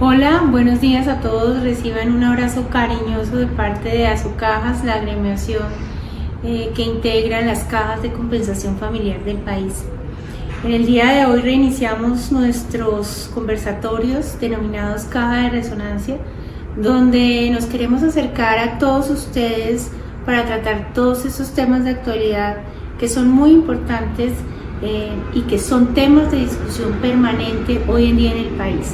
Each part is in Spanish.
Hola, buenos días a todos. Reciban un abrazo cariñoso de parte de Azucajas, la agremiación que integra las cajas de compensación familiar del país. En el día de hoy reiniciamos nuestros conversatorios denominados Caja de Resonancia, donde nos queremos acercar a todos ustedes para tratar todos esos temas de actualidad que son muy importantes y que son temas de discusión permanente hoy en día en el país.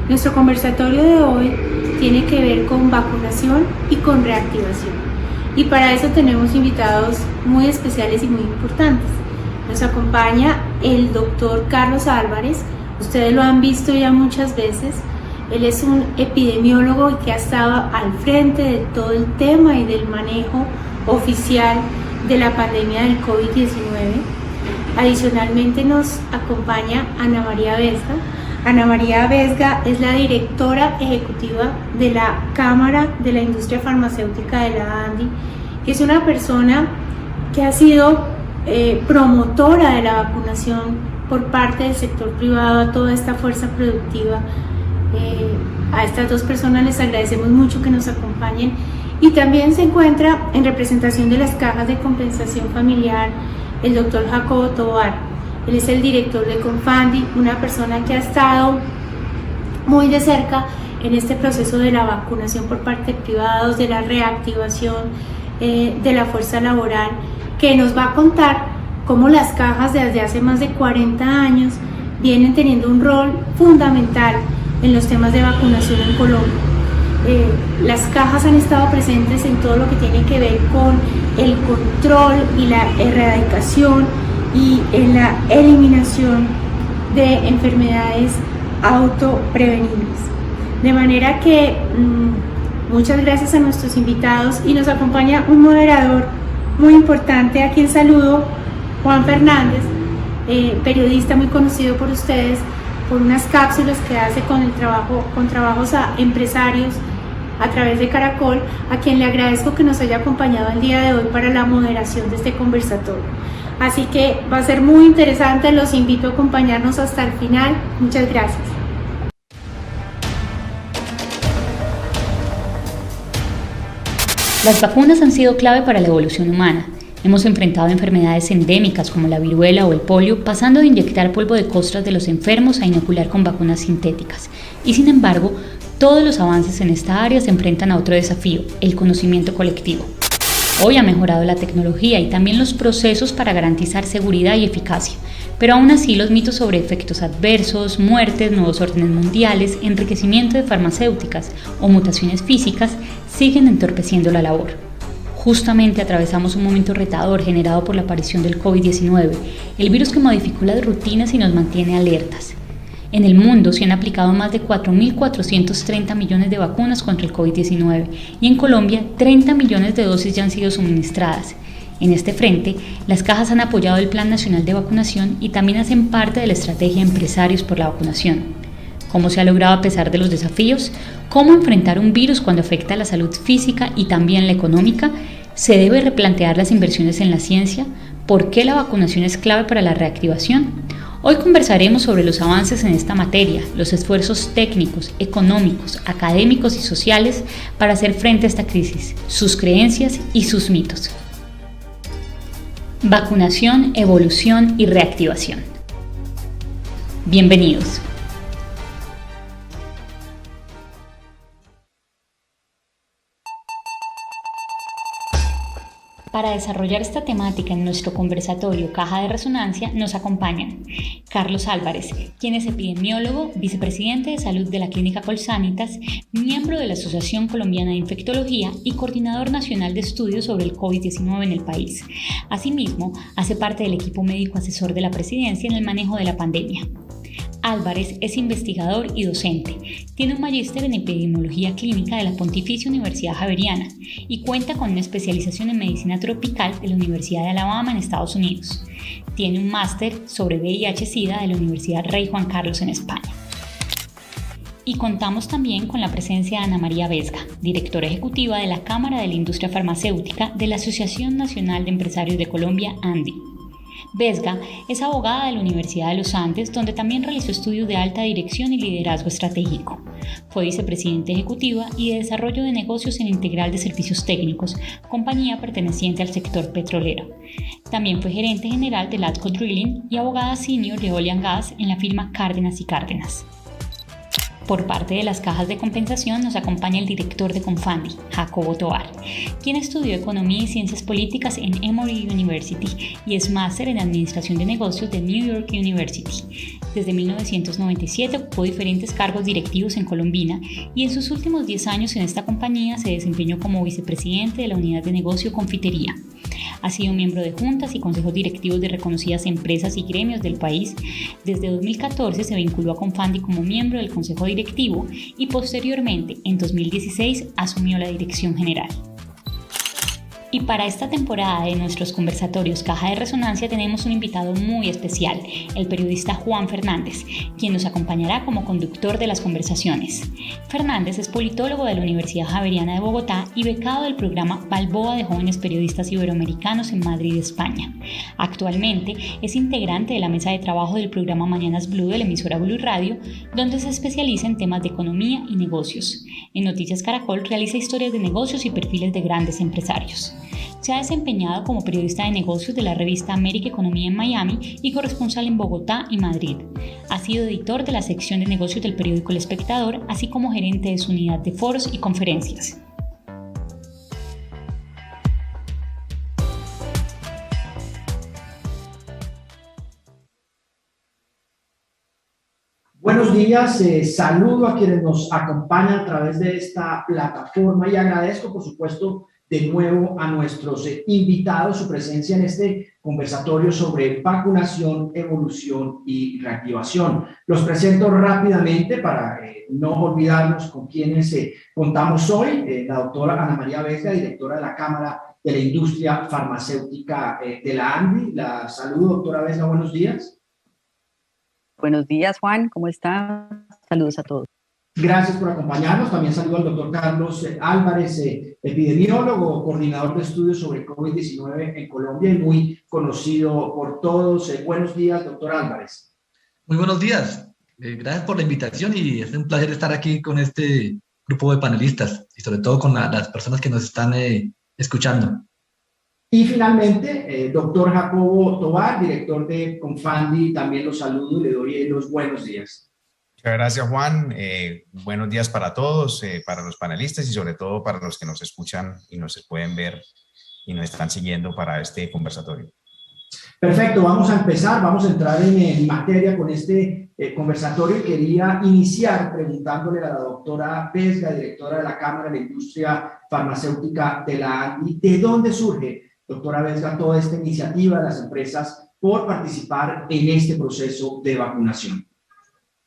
Nuestro conversatorio de hoy tiene que ver con vacunación y con reactivación. Y para eso tenemos invitados muy especiales y muy importantes. Nos acompaña el doctor Carlos Álvarez. Ustedes lo han visto ya muchas veces. Él es un epidemiólogo que ha estado al frente de todo el tema y del manejo oficial de la pandemia del COVID-19. Adicionalmente nos acompaña Ana María Vesga. Ana María Vesga es la directora ejecutiva de la Cámara de la Industria Farmacéutica de la ANDI, que es una persona que ha sido promotora de la vacunación por parte del sector privado a toda esta fuerza productiva. A estas dos personas les agradecemos mucho que nos acompañen, y también se encuentra en representación de las cajas de compensación familiar el doctor Jacobo Tovar. Él es el director de Confandi, una persona que ha estado muy de cerca en este proceso de la vacunación por parte de privados, de la reactivación de la fuerza laboral, que nos va a contar cómo las cajas desde hace más de 40 años vienen teniendo un rol fundamental en los temas de vacunación en Colombia. Las cajas han estado presentes en todo lo que tiene que ver con el control y la erradicación y en la eliminación de enfermedades autoprevenibles. De manera que muchas gracias a nuestros invitados, y nos acompaña un moderador muy importante a quien saludo, Juan Fernández, periodista muy conocido por ustedes por unas cápsulas que hace con trabajos a empresarios a través de Caracol, a quien le agradezco que nos haya acompañado el día de hoy para la moderación de este conversatorio. Así que va a ser muy interesante, los invito a acompañarnos hasta el final. Muchas gracias. Las vacunas han sido clave para la evolución humana. Hemos enfrentado enfermedades endémicas como la viruela o el polio, pasando de inyectar polvo de costras de los enfermos a inocular con vacunas sintéticas. Y sin embargo, todos los avances en esta área se enfrentan a otro desafío, el conocimiento colectivo. Hoy ha mejorado la tecnología y también los procesos para garantizar seguridad y eficacia, pero aún así los mitos sobre efectos adversos, muertes, nuevos órdenes mundiales, enriquecimiento de farmacéuticas o mutaciones físicas siguen entorpeciendo la labor. Justamente atravesamos un momento retador generado por la aparición del COVID-19, el virus que modificó las rutinas y nos mantiene alertas. En el mundo se han aplicado más de 4.430 millones de vacunas contra el COVID-19 y en Colombia 30 millones de dosis ya han sido suministradas. En este frente, las cajas han apoyado el Plan Nacional de Vacunación y también hacen parte de la estrategia Empresarios por la Vacunación. ¿Cómo se ha logrado a pesar de los desafíos? ¿Cómo enfrentar un virus cuando afecta a la salud física y también la económica? ¿Se debe replantear las inversiones en la ciencia? ¿Por qué la vacunación es clave para la reactivación? Hoy conversaremos sobre los avances en esta materia, los esfuerzos técnicos, económicos, académicos y sociales para hacer frente a esta crisis, sus creencias y sus mitos. Vacunación, evolución y reactivación. Bienvenidos. Para desarrollar esta temática en nuestro conversatorio Caja de Resonancia nos acompañan Carlos Álvarez, quien es epidemiólogo, vicepresidente de salud de la Clínica Colsanitas, miembro de la Asociación Colombiana de Infectología y coordinador nacional de estudios sobre el COVID-19 en el país. Asimismo, hace parte del equipo médico asesor de la presidencia en el manejo de la pandemia. Álvarez es investigador y docente, tiene un magíster en epidemiología clínica de la Pontificia Universidad Javeriana y cuenta con una especialización en medicina tropical de la Universidad de Alabama en Estados Unidos. Tiene un máster sobre VIH-Sida de la Universidad Rey Juan Carlos en España. Y contamos también con la presencia de Ana María Vesga, directora ejecutiva de la Cámara de la Industria Farmacéutica de la Asociación Nacional de Empresarios de Colombia, ANDI. Vesga es abogada de la Universidad de los Andes, donde también realizó estudios de alta dirección y liderazgo estratégico. Fue vicepresidenta ejecutiva y de desarrollo de negocios en Integral de Servicios Técnicos, compañía perteneciente al sector petrolero. También fue gerente general de Latco Drilling y abogada senior de Oil and Gas en la firma Cárdenas y Cárdenas. Por parte de las cajas de compensación nos acompaña el director de Confandi, Jacobo Tovar, quien estudió Economía y Ciencias Políticas en Emory University y es máster en Administración de Negocios de New York University. Desde 1997 ocupó diferentes cargos directivos en Colombina y en sus últimos 10 años en esta compañía se desempeñó como vicepresidente de la Unidad de Negocio Confitería. Ha sido miembro de juntas y consejos directivos de reconocidas empresas y gremios del país. Desde 2014 se vinculó a Confandi como miembro del consejo directivo y posteriormente, en 2016, asumió la dirección general. Y para esta temporada de nuestros conversatorios Caja de Resonancia tenemos un invitado muy especial, el periodista Juan Fernández, quien nos acompañará como conductor de las conversaciones. Fernández es politólogo de la Universidad Javeriana de Bogotá y becado del programa Balboa de Jóvenes Periodistas Iberoamericanos en Madrid, España. Actualmente es integrante de la mesa de trabajo del programa Mañanas Blue de la emisora Blue Radio, donde se especializa en temas de economía y negocios. En Noticias Caracol realiza historias de negocios y perfiles de grandes empresarios. Se ha desempeñado como periodista de negocios de la revista América Economía en Miami y corresponsal en Bogotá y Madrid. Ha sido editor de la sección de negocios del periódico El Espectador, así como gerente de su unidad de foros y conferencias. Buenos días, saludo a quienes nos acompañan a través de esta plataforma y agradezco, por supuesto, de nuevo a nuestros invitados su presencia en este conversatorio sobre vacunación, evolución y reactivación. Los presento rápidamente para no olvidarnos con quienes contamos hoy. La doctora Ana María Vesga, directora de la Cámara de la Industria Farmacéutica de la ANDI. La saludo, doctora Vesga, buenos días. Buenos días, Juan, ¿cómo está? Saludos a todos. Gracias por acompañarnos. También saludo al doctor Carlos Álvarez, epidemiólogo, coordinador de estudios sobre COVID-19 en Colombia y muy conocido por todos. Buenos días, doctor Álvarez. Muy buenos días. Gracias por la invitación y es un placer estar aquí con este grupo de panelistas y sobre todo con las personas que nos están escuchando. Y finalmente, doctor Jacobo Tovar, director de Confandi, también los saludo y le doy los buenos días. Muchas gracias, Juan. Buenos días para todos, para los panelistas y sobre todo para los que nos escuchan y nos pueden ver y nos están siguiendo para este conversatorio. Perfecto, vamos a empezar, vamos a entrar en materia con este conversatorio y quería iniciar preguntándole a la doctora Vesga, directora de la Cámara de la Industria Farmacéutica de la ANDI, ¿de dónde surge, doctora Vesga, toda esta iniciativa de las empresas por participar en este proceso de vacunación?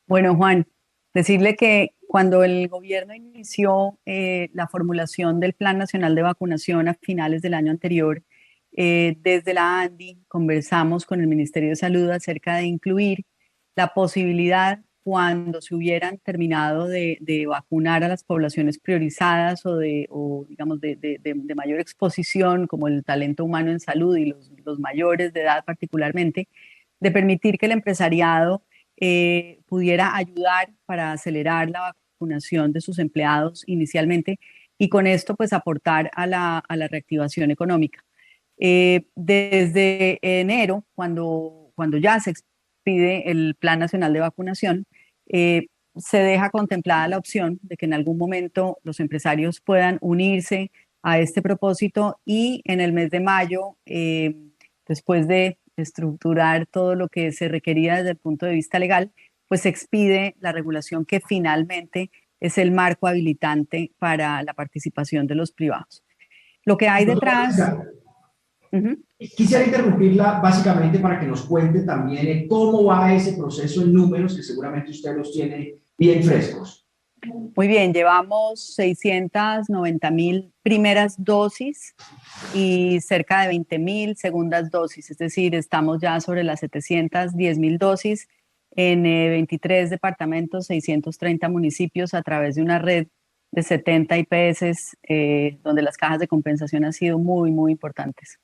Bueno, Juan, decirle que cuando el gobierno inició la formulación del Plan Nacional de Vacunación a finales del año anterior, desde la ANDI conversamos con el Ministerio de Salud acerca de incluir la posibilidad cuando se hubieran terminado de vacunar a las poblaciones priorizadas o de mayor exposición, como el talento humano en salud y los mayores de edad particularmente, de permitir que el empresariado pudiera ayudar para acelerar la vacunación de sus empleados inicialmente y con esto pues aportar a la reactivación económica. Desde enero, cuando ya se expide el Plan Nacional de Vacunación, se deja contemplada la opción de que en algún momento los empresarios puedan unirse a este propósito y en el mes de mayo, después de estructurar todo lo que se requería desde el punto de vista legal, pues se expide la regulación que finalmente es el marco habilitante para la participación de los privados. Lo que hay detrás... Quisiera interrumpirla básicamente para que nos cuente también cómo va ese proceso en números, que seguramente usted los tiene bien frescos. Muy bien, llevamos 690,000 primeras dosis y cerca de 20,000 segundas dosis, es decir, estamos ya sobre las 710,000 dosis en 23 departamentos, 630 municipios a través de una red de 70 IPS donde las cajas de compensación han sido muy, muy importantes.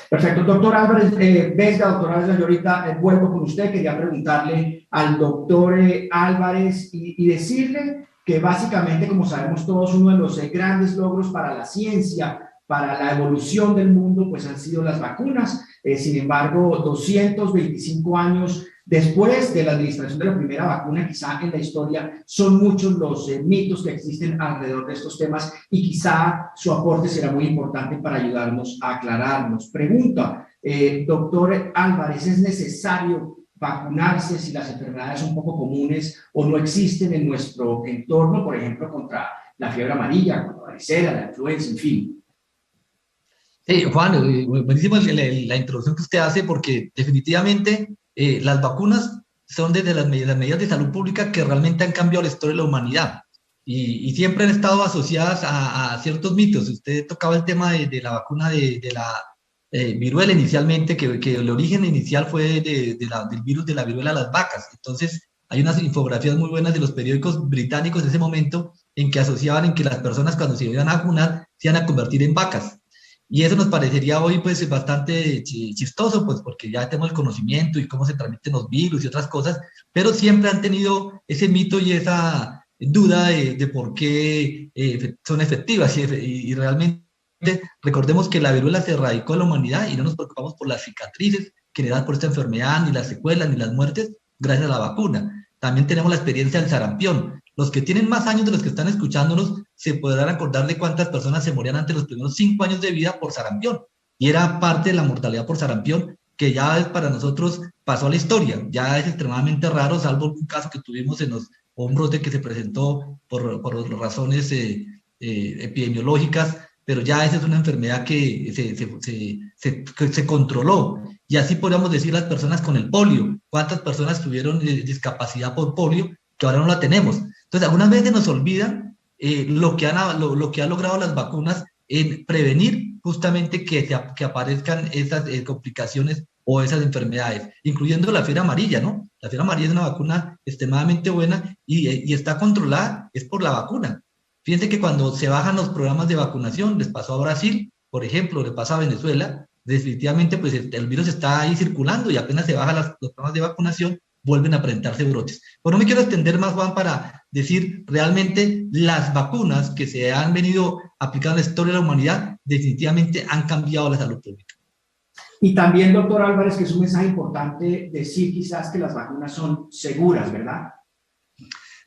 Perfecto. Doctor Álvarez Vesga, doctor Álvarez, yo ahorita vuelvo con usted. Quería preguntarle al doctor Álvarez y decirle que básicamente, como sabemos todos, uno de los grandes logros para la ciencia, para la evolución del mundo, pues han sido las vacunas. Sin embargo, 225 años después de la administración de la primera vacuna, quizá en la historia son muchos los mitos que existen alrededor de estos temas y quizá su aporte será muy importante para ayudarnos a aclararnos. Pregunta, doctor Álvarez, ¿es necesario vacunarse si las enfermedades son poco comunes o no existen en nuestro entorno, por ejemplo, contra la fiebre amarilla, contra la varicela, la influenza, en fin? Juan, buenísimo la introducción que usted hace, porque definitivamente las vacunas son desde las medidas de salud pública que realmente han cambiado la historia de la humanidad y siempre han estado asociadas a ciertos mitos. Usted tocaba el tema de la vacuna de la viruela inicialmente, que el origen inicial fue del virus de la viruela a las vacas. Entonces, hay unas infografías muy buenas de los periódicos británicos de ese momento en que asociaban en que las personas cuando se iban a vacunar se iban a convertir en vacas. Y eso nos parecería hoy pues bastante chistoso, pues porque ya tenemos el conocimiento y cómo se transmiten los virus y otras cosas, pero siempre han tenido ese mito y esa duda de por qué son efectivas y realmente recordemos que la viruela se erradicó en la humanidad y no nos preocupamos por las cicatrices generadas por esta enfermedad, ni las secuelas, ni las muertes, gracias a la vacuna. También tenemos la experiencia del sarampión. Los que tienen más años de los que están escuchándonos se podrán acordar de cuántas personas se morían antes de los primeros 5 años de vida por sarampión. Y era parte de la mortalidad por sarampión que ya para nosotros pasó a la historia. Ya es extremadamente raro, salvo un caso que tuvimos o un brote que se presentó por razones epidemiológicas, pero ya esa es una enfermedad que se controló. Y así podríamos decir las personas con el polio. ¿Cuántas personas tuvieron discapacidad por polio que ahora no la tenemos? Entonces, algunas veces nos olvidan lo que han logrado las vacunas en prevenir justamente que aparezcan esas complicaciones o esas enfermedades, incluyendo la fiebre amarilla, ¿no? La fiebre amarilla es una vacuna extremadamente buena y está controlada, es por la vacuna. Fíjense que cuando se bajan los programas de vacunación, les pasó a Brasil, por ejemplo, le pasa a Venezuela, definitivamente pues el virus está ahí circulando y apenas se bajan los programas de vacunación, vuelven a presentarse brotes. Pero no me quiero extender más, Juan, para decir realmente las vacunas que se han venido aplicando en la historia de la humanidad definitivamente han cambiado la salud pública. Y también, doctor Álvarez, que es un mensaje importante decir quizás que las vacunas son seguras, ¿verdad?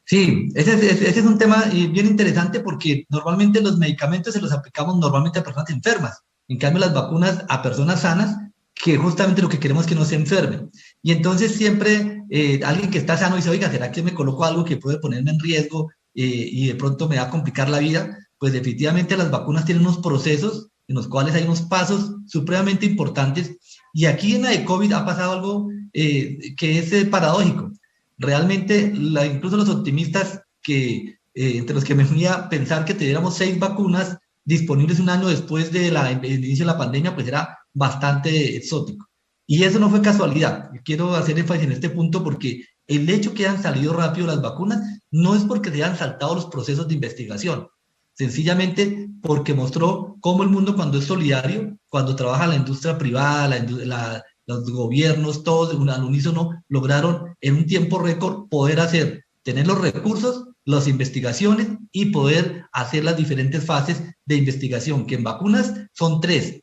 Sí, ese es un tema bien interesante porque normalmente los medicamentos se los aplicamos normalmente a personas enfermas. En cambio, las vacunas a personas sanas, que justamente lo que queremos es que no se enfermen. Y entonces siempre alguien que está sano dice, oiga, ¿será que me coloco algo que puede ponerme en riesgo y de pronto me va a complicar la vida? Pues definitivamente las vacunas tienen unos procesos en los cuales hay unos pasos supremamente importantes. Y aquí en la de COVID ha pasado algo que es paradójico. Realmente, incluso los optimistas entre los que me fui a pensar que tuviéramos 6 vacunas disponibles un año después del inicio de la pandemia, pues era bastante exótico. Y eso no fue casualidad. Quiero hacer énfasis en este punto porque el hecho que hayan salido rápido las vacunas no es porque se hayan saltado los procesos de investigación, sencillamente porque mostró cómo el mundo cuando es solidario, cuando trabaja la industria privada, los gobiernos, todos al unísono lograron en un tiempo récord poder tener los recursos, las investigaciones y poder hacer las diferentes fases de investigación, que en vacunas son 3,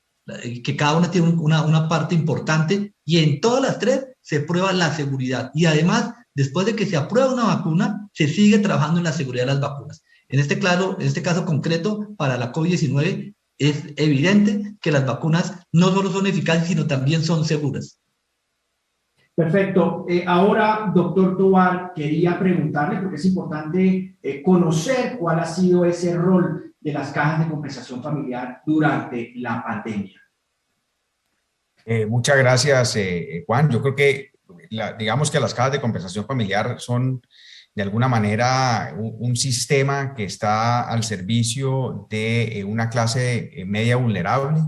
que cada una tiene una parte importante y en todas las 3 se prueba la seguridad y además después de que se aprueba una vacuna se sigue trabajando en la seguridad de las vacunas. En este caso concreto para la COVID-19 es evidente que las vacunas no solo son eficaces sino también son seguras. Perfecto. Ahora, doctor Tovar, quería preguntarle, porque es importante conocer cuál ha sido ese rol de las cajas de compensación familiar durante la pandemia. Muchas gracias, Juan. Yo creo que, digamos que las cajas de compensación familiar son, de alguna manera, un sistema que está al servicio de una clase media vulnerable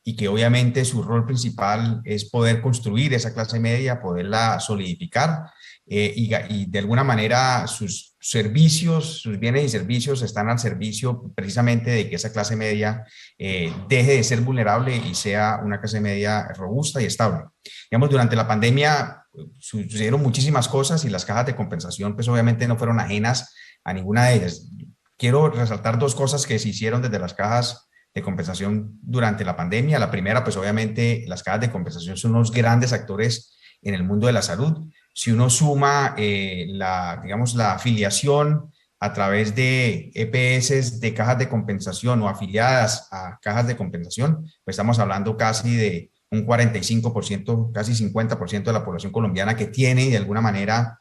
y que obviamente su rol principal es poder construir esa clase media, poderla solidificar, y de alguna manera sus servicios, sus bienes y servicios están al servicio precisamente de que esa clase media deje de ser vulnerable y sea una clase media robusta y estable. Digamos, durante la pandemia sucedieron muchísimas cosas y las cajas de compensación pues obviamente no fueron ajenas a ninguna de ellas. Quiero resaltar dos cosas que se hicieron desde las cajas de compensación durante la pandemia. La primera, pues obviamente las cajas de compensación son unos grandes actores en el mundo de la salud. Si uno suma digamos, la afiliación a través de EPS de cajas de compensación o afiliadas a cajas de compensación, pues estamos hablando casi de un 45%, casi 50% de la población colombiana que tiene de alguna manera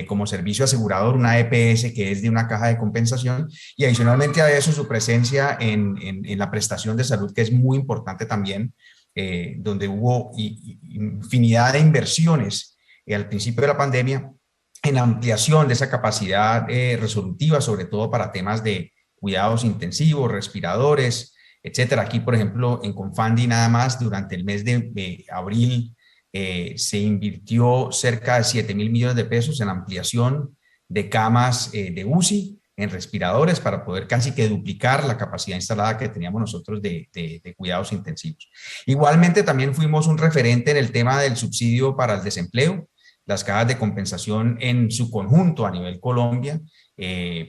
como servicio asegurador una EPS que es de una caja de compensación, y adicionalmente a eso su presencia en la prestación de salud, que es muy importante también, donde hubo infinidad de inversiones al principio de la pandemia en ampliación de esa capacidad resolutiva, sobre todo para temas de cuidados intensivos, respiradores, etcétera. Aquí, por ejemplo, en Confandi nada más durante el mes de abril se invirtió cerca de 7.000 millones de pesos en ampliación de camas de UCI, en respiradores, para poder casi que duplicar la capacidad instalada que teníamos nosotros de cuidados intensivos. Igualmente también fuimos un referente en el tema del subsidio para el desempleo. Las cajas de compensación en su conjunto a nivel Colombia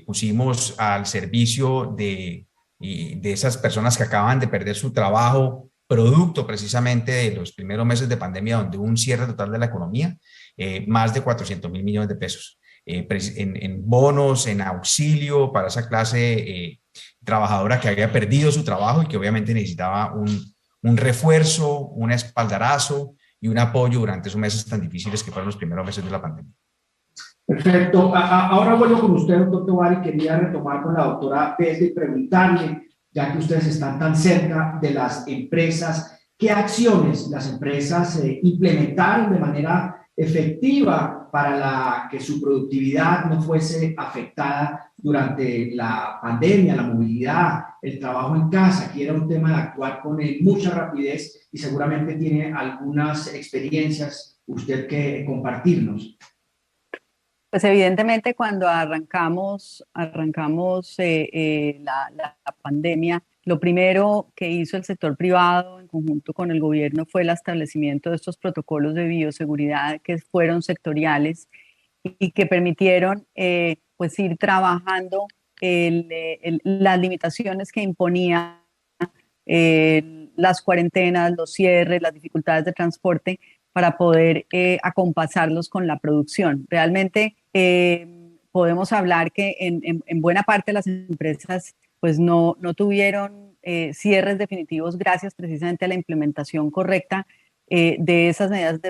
pusimos al servicio de esas personas que acaban de perder su trabajo, producto precisamente de los primeros meses de pandemia, donde hubo un cierre total de la economía, más de 400.000 millones de pesos en bonos, en auxilio para esa clase trabajadora que había perdido su trabajo y que obviamente necesitaba un refuerzo, un espaldarazo y un apoyo durante esos meses tan difíciles que fueron los primeros meses de la pandemia. Perfecto. Ahora vuelvo con usted, doctor Tovar, y quería retomar con la doctora Vesga y preguntarle, ya que ustedes están tan cerca de las empresas, ¿qué acciones las empresas implementaron de manera efectiva para que su productividad no fuese afectada durante la pandemia, la movilidad, el trabajo en casa? Aquí era un tema de actuar con mucha rapidez y seguramente tiene algunas experiencias usted que compartirnos. Pues evidentemente cuando arrancamos la pandemia, lo primero que hizo el sector privado en conjunto con el gobierno fue el establecimiento de estos protocolos de bioseguridad que fueron sectoriales y que permitieron pues ir trabajando las limitaciones que imponía las cuarentenas, los cierres, las dificultades de transporte para poder acompasarlos con la producción. Realmente podemos hablar que en buena parte las empresas pues no tuvieron cierres definitivos gracias precisamente a la implementación correcta de esas medidas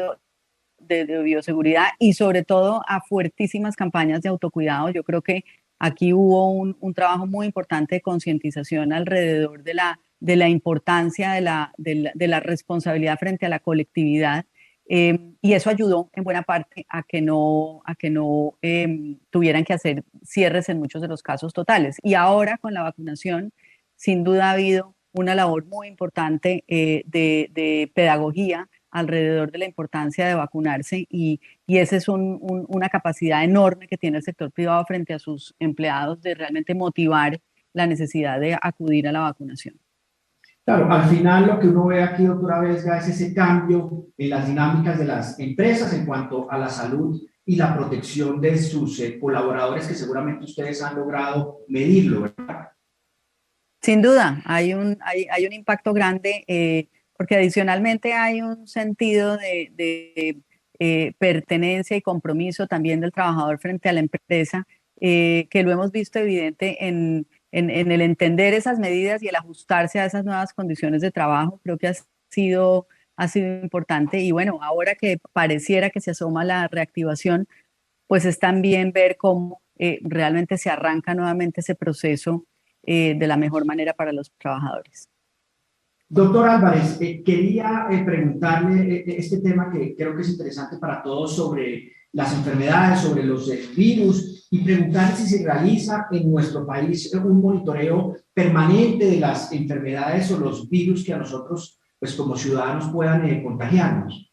de bioseguridad y sobre todo a fuertísimas campañas de autocuidado. Yo creo que aquí hubo un trabajo muy importante de concientización alrededor de la importancia de la responsabilidad frente a la colectividad. Y eso ayudó en buena parte a que no tuvieran que hacer cierres en muchos de los casos totales. Y ahora con la vacunación, sin duda ha habido una labor muy importante de pedagogía alrededor de la importancia de vacunarse y esa es una capacidad enorme que tiene el sector privado frente a sus empleados de realmente motivar la necesidad de acudir a la vacunación. Claro, al final lo que uno ve aquí, doctora Vesga, es ese cambio en las dinámicas de las empresas en cuanto a la salud y la protección de sus colaboradores, que seguramente ustedes han logrado medirlo, ¿verdad? Sin duda, hay un impacto grande porque adicionalmente hay un sentido de pertenencia y compromiso también del trabajador frente a la empresa que lo hemos visto evidente en el entender esas medidas y el ajustarse a esas nuevas condiciones de trabajo. Creo que ha sido importante y bueno, ahora que pareciera que se asoma la reactivación, pues es también ver cómo realmente se arranca nuevamente ese proceso de la mejor manera para los trabajadores. Doctor Álvarez, quería preguntarle este tema que creo que es interesante para todos sobre las enfermedades, sobre los virus, y preguntarle si se realiza en nuestro país un monitoreo permanente de las enfermedades o los virus que a nosotros pues como ciudadanos puedan contagiarnos.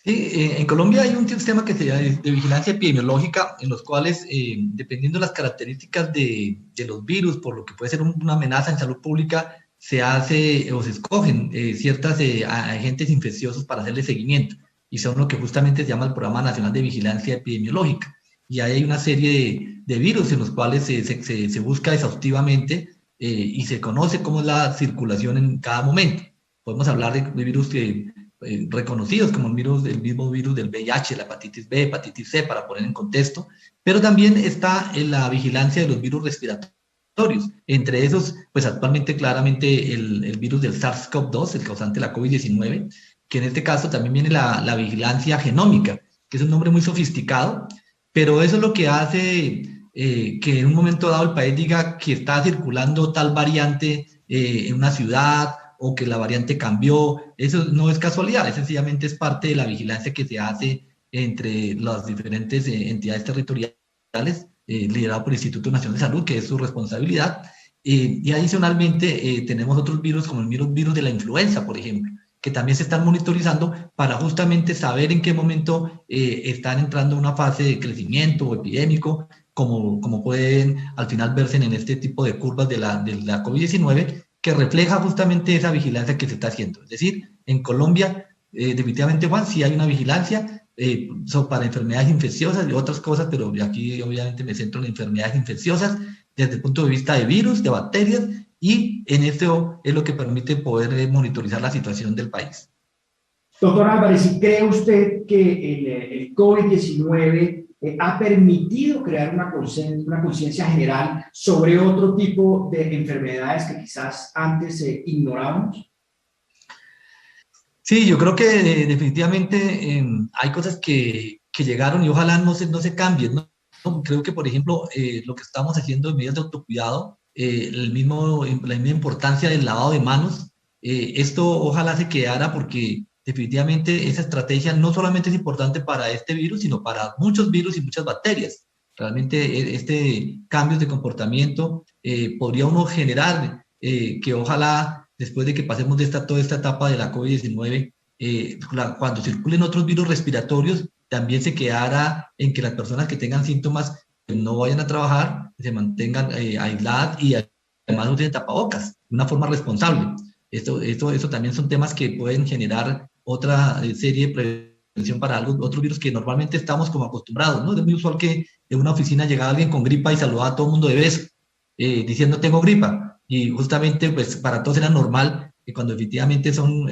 Sí, en Colombia hay un sistema que se llama de vigilancia epidemiológica, en los cuales, dependiendo de las características de los virus, por lo que puede ser una amenaza en salud pública, se hace o se escogen ciertos agentes infecciosos para hacerle seguimiento, y son lo que justamente se llama el Programa Nacional de Vigilancia Epidemiológica. Y ahí hay una serie de virus en los cuales se busca exhaustivamente y se conoce cómo es la circulación en cada momento. Podemos hablar de virus reconocidos como el mismo virus del VIH, la hepatitis B, hepatitis C, para poner en contexto, pero también está en la vigilancia de los virus respiratorios. Entre esos, pues actualmente claramente el virus del SARS-CoV-2, el causante de la COVID-19, que en este caso también viene la vigilancia genómica, que es un nombre muy sofisticado, pero eso es lo que hace que en un momento dado el país diga que está circulando tal variante en una ciudad, o que la variante cambió. Eso no es casualidad, sencillamente es parte de la vigilancia que se hace entre las diferentes entidades territoriales, liderado por el Instituto Nacional de Salud, que es su responsabilidad. Y adicionalmente tenemos otros virus, como el virus de la influenza, por ejemplo, que también se están monitorizando para justamente saber en qué momento están entrando en una fase de crecimiento epidémico, como pueden al final verse en este tipo de curvas de la COVID-19, que refleja justamente esa vigilancia que se está haciendo. Es decir, en Colombia, definitivamente, Juan, sí hay una vigilancia para enfermedades infecciosas y otras cosas, pero aquí obviamente me centro en enfermedades infecciosas desde el punto de vista de virus, de bacterias, y en esto es lo que permite poder monitorizar la situación del país. Doctor Álvarez, ¿y cree usted que el COVID-19 ha permitido crear una conciencia general sobre otro tipo de enfermedades que quizás antes ignorábamos? Sí, yo creo que definitivamente hay cosas que llegaron y ojalá no se cambien, ¿no? Creo que, por ejemplo, lo que estamos haciendo en medidas de autocuidado, la misma importancia del lavado de manos, esto ojalá se quedara, porque definitivamente esa estrategia no solamente es importante para este virus, sino para muchos virus y muchas bacterias. Realmente cambios de comportamiento podría uno generar que ojalá después de que pasemos de toda esta etapa de la COVID-19, cuando circulen otros virus respiratorios, también se quedara en que las personas que tengan síntomas no vayan a trabajar, se mantengan aisladas y además usen tapabocas de una forma responsable. Eso también son temas que pueden generar otra serie de prevención para otros virus que normalmente estamos como acostumbrados, ¿no? Es muy usual que en una oficina llegara alguien con gripa y saludaba a todo el mundo de beso, diciendo tengo gripa, y justamente pues para todos era normal, cuando efectivamente son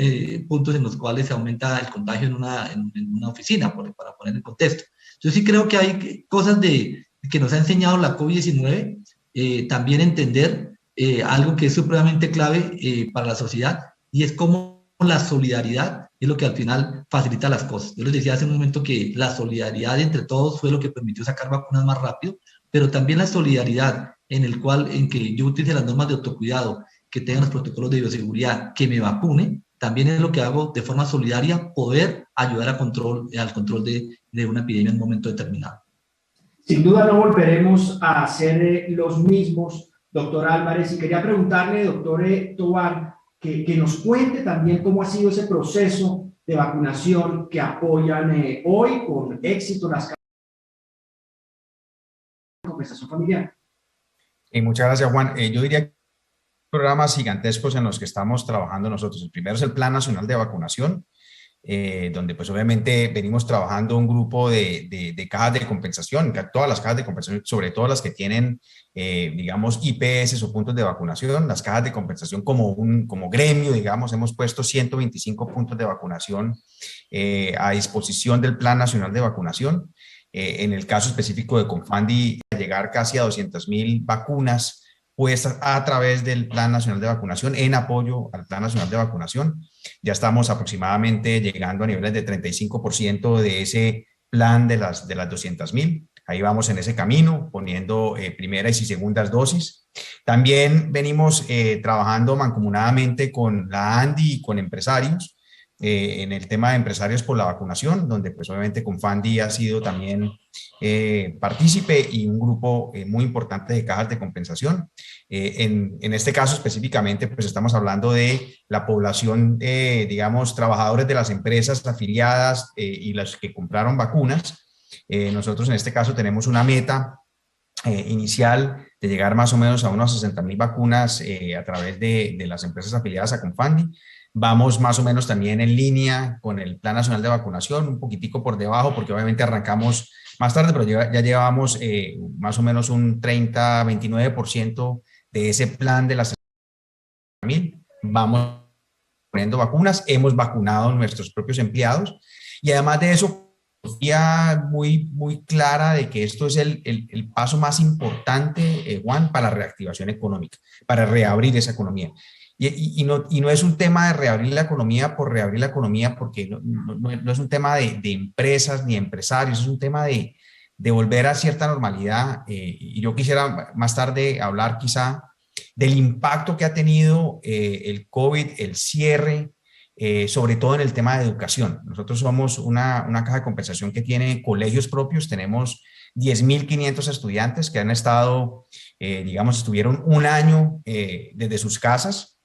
puntos en los cuales se aumenta el contagio en una oficina, para poner en contexto. Yo sí creo que hay cosas que nos ha enseñado la COVID-19, también entender algo que es supremamente clave para la sociedad, y es cómo la solidaridad es lo que al final facilita las cosas. Yo les decía hace un momento que la solidaridad entre todos fue lo que permitió sacar vacunas más rápido, pero también la solidaridad en que yo utilice las normas de autocuidado, que tengan los protocolos de bioseguridad, que me vacune, también es lo que hago de forma solidaria, poder ayudar al control de una epidemia en un momento determinado. Sin duda no volveremos a ser los mismos, doctor Álvarez, y quería preguntarle, doctor Tovar, que nos cuente también cómo ha sido ese proceso de vacunación que apoyan hoy con éxito las campañas de compensación familiar. Muchas gracias, Juan. Yo diría que hay programas gigantescos en los que estamos trabajando nosotros. El primero es el Plan Nacional de Vacunación, donde pues obviamente venimos trabajando un grupo de cajas de compensación, todas las cajas de compensación, sobre todo las que tienen, digamos, IPS o puntos de vacunación. Las cajas de compensación como gremio, digamos, hemos puesto 125 puntos de vacunación a disposición del Plan Nacional de Vacunación. En el caso específico de Confandi, llegar casi a 200.000 vacunas puestas a través del Plan Nacional de Vacunación, en apoyo al Plan Nacional de Vacunación. Ya estamos aproximadamente llegando a niveles de 35% de ese plan de las 200.000. Ahí vamos en ese camino, poniendo primeras y segundas dosis. También venimos trabajando mancomunadamente con la ANDI y con empresarios en el tema de empresarios por la vacunación, donde pues obviamente Confandi ha sido también partícipe y un grupo muy importante de cajas de compensación. En este caso específicamente, pues estamos hablando de la población, digamos, trabajadores de las empresas afiliadas y las que compraron vacunas. Nosotros en este caso tenemos una meta inicial de llegar más o menos a unas 60.000 vacunas a través de las empresas afiliadas a Confandi. Vamos más o menos también en línea con el Plan Nacional de Vacunación, un poquitico por debajo, porque obviamente arrancamos más tarde, pero ya llevamos más o menos un 30-29% de ese plan de las 60.000. Vamos poniendo vacunas, hemos vacunado a nuestros propios empleados y además de eso, muy clara de que esto es el paso más importante, Juan, para la reactivación económica, para reabrir esa economía. Y no es un tema de reabrir la economía por reabrir la economía, porque no es un tema de empresas ni empresarios, es un tema de volver a cierta normalidad. Y yo quisiera más tarde hablar quizá del impacto que ha tenido el COVID, el cierre, sobre todo en el tema de educación. Nosotros somos una caja de compensación que tiene colegios propios, tenemos 10.500 estudiantes que han estado, digamos, estuvieron un año desde sus casas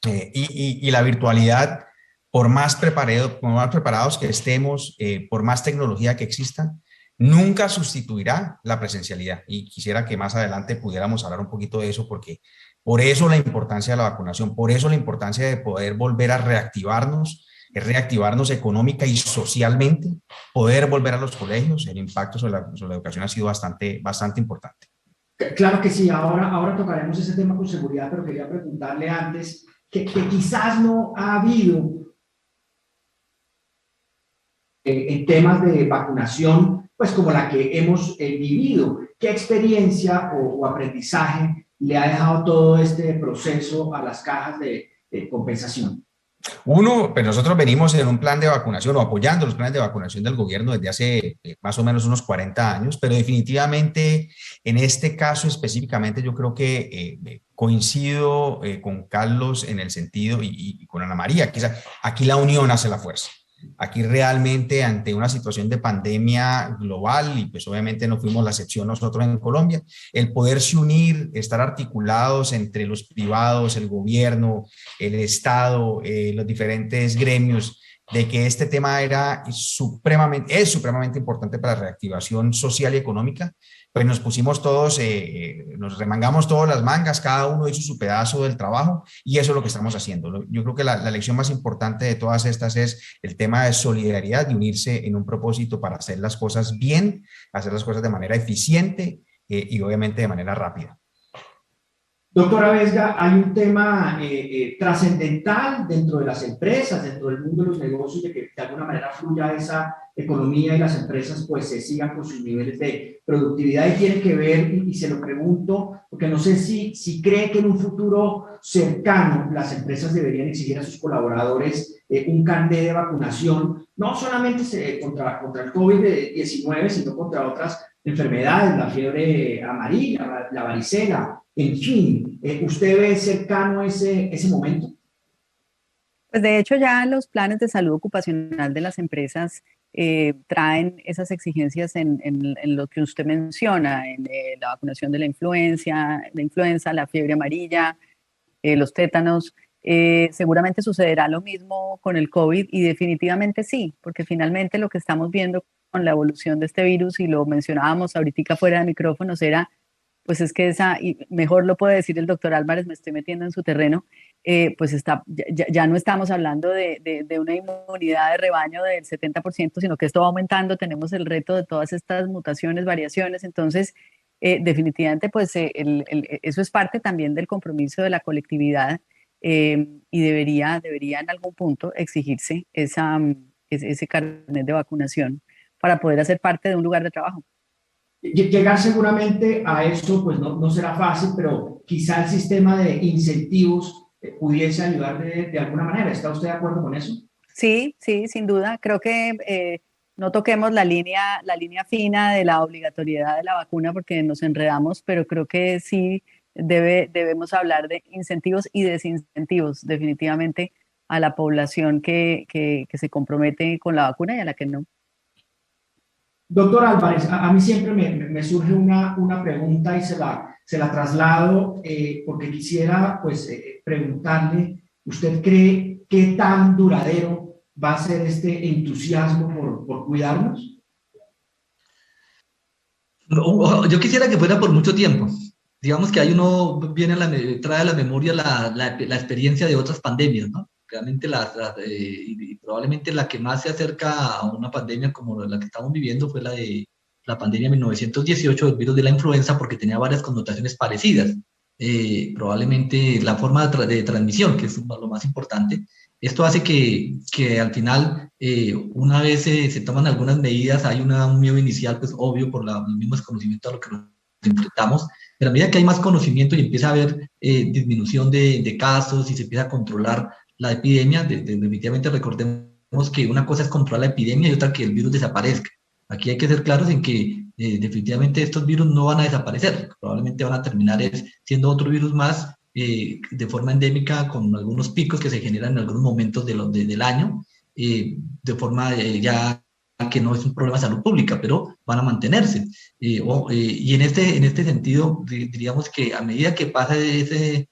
y la virtualidad, por más preparados que estemos, por más tecnología que exista, nunca sustituirá la presencialidad. Y quisiera que más adelante pudiéramos hablar un poquito de eso, porque por eso la importancia de la vacunación, por eso la importancia de poder volver a reactivarnos económica y socialmente, poder volver a los colegios. El impacto sobre la educación ha sido bastante importante. Claro que sí, ahora tocaremos ese tema con seguridad, pero quería preguntarle antes que quizás no ha habido en temas de vacunación, pues como la que hemos vivido. ¿Qué experiencia o aprendizaje le ha dejado todo este proceso a las cajas de compensación? Uno, pues nosotros venimos en un plan de vacunación o apoyando los planes de vacunación del gobierno desde hace más o menos unos 40 años, pero definitivamente en este caso específicamente yo creo que coincido con Carlos en el sentido y con Ana María, quizás aquí la unión hace la fuerza. Aquí realmente ante una situación de pandemia global, y pues obviamente no fuimos la excepción nosotros en Colombia, el poderse unir, estar articulados entre los privados, el gobierno, el Estado, los diferentes gremios, de que este tema es supremamente importante para la reactivación social y económica, pues nos pusimos todos, nos remangamos todas las mangas, cada uno hizo su pedazo del trabajo y eso es lo que estamos haciendo. Yo creo que la lección más importante de todas estas es el tema de solidaridad y unirse en un propósito para hacer las cosas bien, hacer las cosas de manera eficiente y obviamente de manera rápida. Doctora Vesga, hay un tema trascendental dentro de las empresas, dentro del mundo de los negocios, de que de alguna manera fluya esa economía y las empresas pues se sigan con sus niveles de productividad, y tiene que ver, y se lo pregunto, porque no sé si cree que en un futuro cercano las empresas deberían exigir a sus colaboradores un carnet de vacunación, no solamente contra el COVID-19, sino contra otras enfermedades, la fiebre amarilla, la varicela, en fin. ¿Usted ve cercano ese momento? Pues de hecho ya los planes de salud ocupacional de las empresas traen esas exigencias en lo que usted menciona, en la vacunación de la influenza, la fiebre amarilla, los tétanos. Seguramente sucederá lo mismo con el COVID y definitivamente sí, porque finalmente lo que estamos viendo con la evolución de este virus, y lo mencionábamos ahorita fuera de micrófonos, era, pues es que y mejor lo puede decir el doctor Álvarez, me estoy metiendo en su terreno, pues ya no estamos hablando de una inmunidad de rebaño del 70%, sino que esto va aumentando, tenemos el reto de todas estas mutaciones, variaciones, entonces definitivamente pues eso es parte también del compromiso de la colectividad, y debería en algún punto exigirse ese carnet de vacunación para poder hacer parte de un lugar de trabajo. Llegar seguramente a eso pues no será fácil, pero quizá el sistema de incentivos pudiese ayudar de alguna manera. ¿Está usted de acuerdo con eso? Sí, sin duda. Creo que no toquemos la línea fina de la obligatoriedad de la vacuna porque nos enredamos, pero creo que sí debemos hablar de incentivos y desincentivos, definitivamente, a la población que se compromete con la vacuna y a la que no. Doctor Álvarez, a mí siempre me surge una pregunta y se la traslado porque quisiera pues, preguntarle, ¿usted cree qué tan duradero va a ser este entusiasmo por cuidarnos? Yo quisiera que fuera por mucho tiempo. Digamos que ahí uno trae a la memoria la experiencia de otras pandemias, ¿no? Realmente y probablemente la que más se acerca a una pandemia como la que estamos viviendo fue la pandemia de 1918 del virus de la influenza, porque tenía varias connotaciones parecidas. Probablemente la forma de transmisión, que es lo más importante. Esto hace que al final, una vez se toman algunas medidas, hay un miedo inicial, pues obvio, por el mismo desconocimiento a lo que nos enfrentamos, pero a medida que hay más conocimiento y empieza a haber disminución de casos y se empieza a controlar la epidemia, definitivamente recordemos que una cosa es controlar la epidemia y otra que el virus desaparezca. Aquí hay que ser claros en que definitivamente estos virus no van a desaparecer, probablemente van a terminar siendo otro virus más de forma endémica, con algunos picos que se generan en algunos momentos del año, de forma ya que no es un problema de salud pública, pero van a mantenerse. Y en este sentido, diríamos que a medida que pasa esa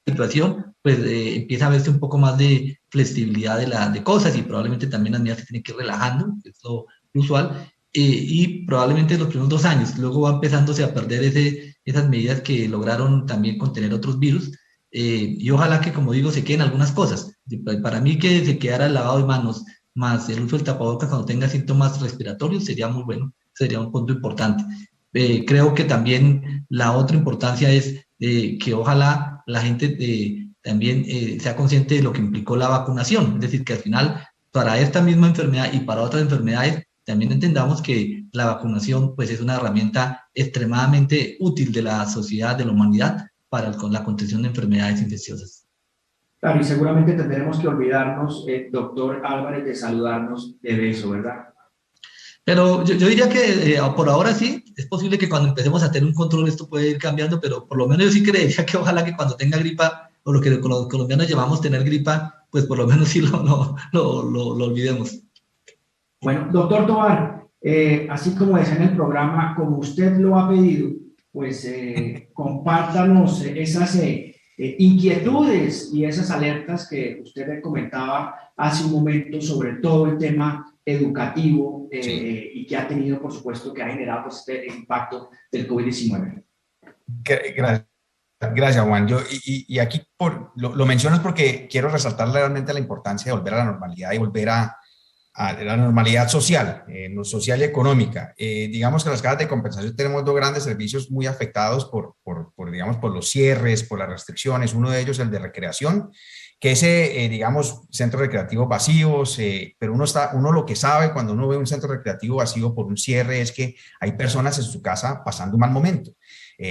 situación, pues empieza a verse un poco más de flexibilidad de cosas, y probablemente también las medidas se tienen que ir relajando, que es lo usual, y probablemente los primeros 2 años, luego va empezándose a perder esas medidas que lograron también contener otros virus, y ojalá que, como digo, se queden algunas cosas. Para mí, que se quedara el lavado de manos más el uso del tapabocas cuando tenga síntomas respiratorios sería muy bueno, sería un punto importante. Creo que también la otra importancia es que ojalá la gente también sea consciente de lo que implicó la vacunación, es decir, que al final para esta misma enfermedad y para otras enfermedades también entendamos que la vacunación pues es una herramienta extremadamente útil de la sociedad, de la humanidad, para la contención de enfermedades infecciosas. Claro, y seguramente tendremos que olvidarnos, doctor Álvarez, de saludarnos de beso, ¿verdad? Pero yo diría que por ahora sí, es posible que cuando empecemos a tener un control esto puede ir cambiando, pero por lo menos yo sí creería que ojalá que cuando tenga gripa, o lo que los colombianos llamamos tener gripa, pues por lo menos sí lo olvidemos. Bueno, doctor Tovar, así como decía en el programa, como usted lo ha pedido, pues compártanos esas inquietudes y esas alertas que usted comentaba hace un momento sobre todo el tema educativo y que ha tenido, por supuesto, que ha generado pues, este impacto del COVID-19. Gracias, Juan. Y aquí lo mencionas porque quiero resaltar realmente la importancia de volver a la normalidad y volver a la normalidad social, social y económica. Digamos que las cajas de compensación tenemos 2 grandes servicios muy afectados digamos, por los cierres, por las restricciones. Uno de ellos es el de recreación, que ese, digamos, centros recreativos vacíos, pero uno lo que sabe cuando uno ve un centro recreativo vacío por un cierre es que hay personas en su casa pasando un mal momento.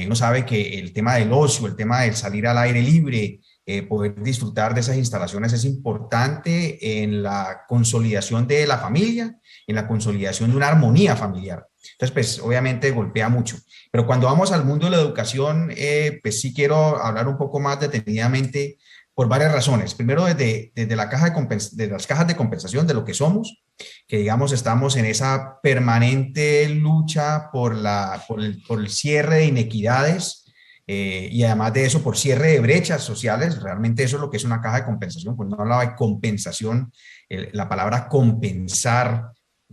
Uno sabe que el tema del ocio, el tema del salir al aire libre, poder disfrutar de esas instalaciones es importante en la consolidación de la familia, en la consolidación de una armonía familiar. Entonces, pues obviamente golpea mucho. Pero cuando vamos al mundo de la educación, pues sí quiero hablar un poco más detenidamente por varias razones. Primero, desde las cajas de compensación de lo que somos, que digamos estamos en esa permanente lucha por el cierre de inequidades, y además de eso por cierre de brechas sociales. Realmente eso es lo que es una caja de compensación. Cuando uno hablaba de compensación, la palabra compensar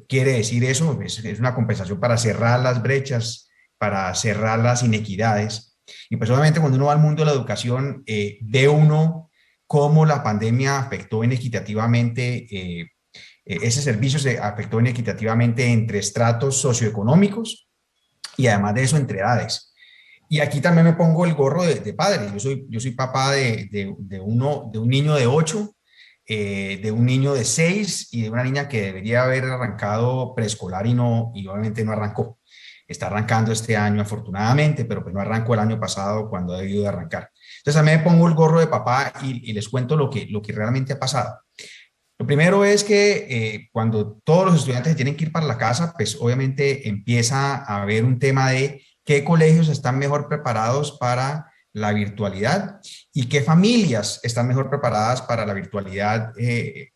quiere decir eso, es una compensación para cerrar las brechas, para cerrar las inequidades. Y pues obviamente cuando uno va al mundo de la educación, ve uno cómo la pandemia afectó inequitativamente, ese servicio se afectó inequitativamente entre estratos socioeconómicos y además de eso entre edades. Y aquí también me pongo el gorro de padre. Yo soy papá de un niño de 8, de un niño de 6 y de una niña que debería haber arrancado preescolar y obviamente no arrancó. Está arrancando este año afortunadamente, pero pues no arrancó el año pasado cuando ha debido de arrancar. Entonces también me pongo el gorro de papá y les cuento lo que realmente ha pasado. Lo primero es que cuando todos los estudiantes tienen que ir para la casa, pues obviamente empieza a haber un tema de qué colegios están mejor preparados para la virtualidad y qué familias están mejor preparadas para la virtualidad,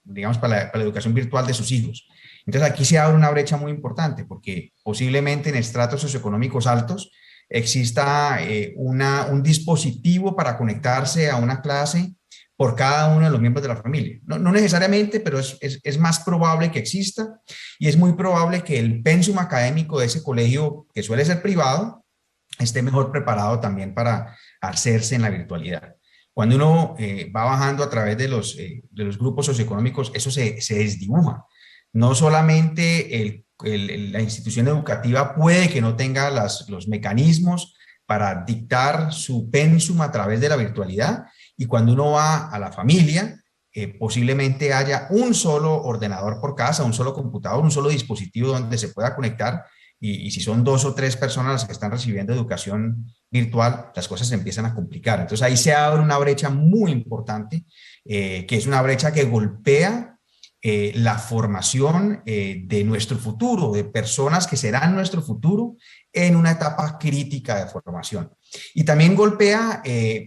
digamos, para la educación virtual de sus hijos. Entonces aquí se abre una brecha muy importante porque posiblemente en estratos socioeconómicos altos exista un dispositivo para conectarse a una clase por cada uno de los miembros de la familia. No, no necesariamente, pero es más probable que exista y es muy probable que el pensum académico de ese colegio, que suele ser privado, esté mejor preparado también para hacerse en la virtualidad. Cuando uno va bajando a través de los grupos socioeconómicos, eso se desdibuja. No solamente la institución educativa puede que no tenga los mecanismos para dictar su pensum a través de la virtualidad, y cuando uno va a la familia, posiblemente haya un solo ordenador por casa, un solo computador, un solo dispositivo donde se pueda conectar, y si son 2 o 3 personas las que están recibiendo educación virtual, las cosas se empiezan a complicar. Entonces ahí se abre una brecha muy importante, que es una brecha que golpea la formación de nuestro futuro, de personas que serán nuestro futuro en una etapa crítica de formación. Y también golpea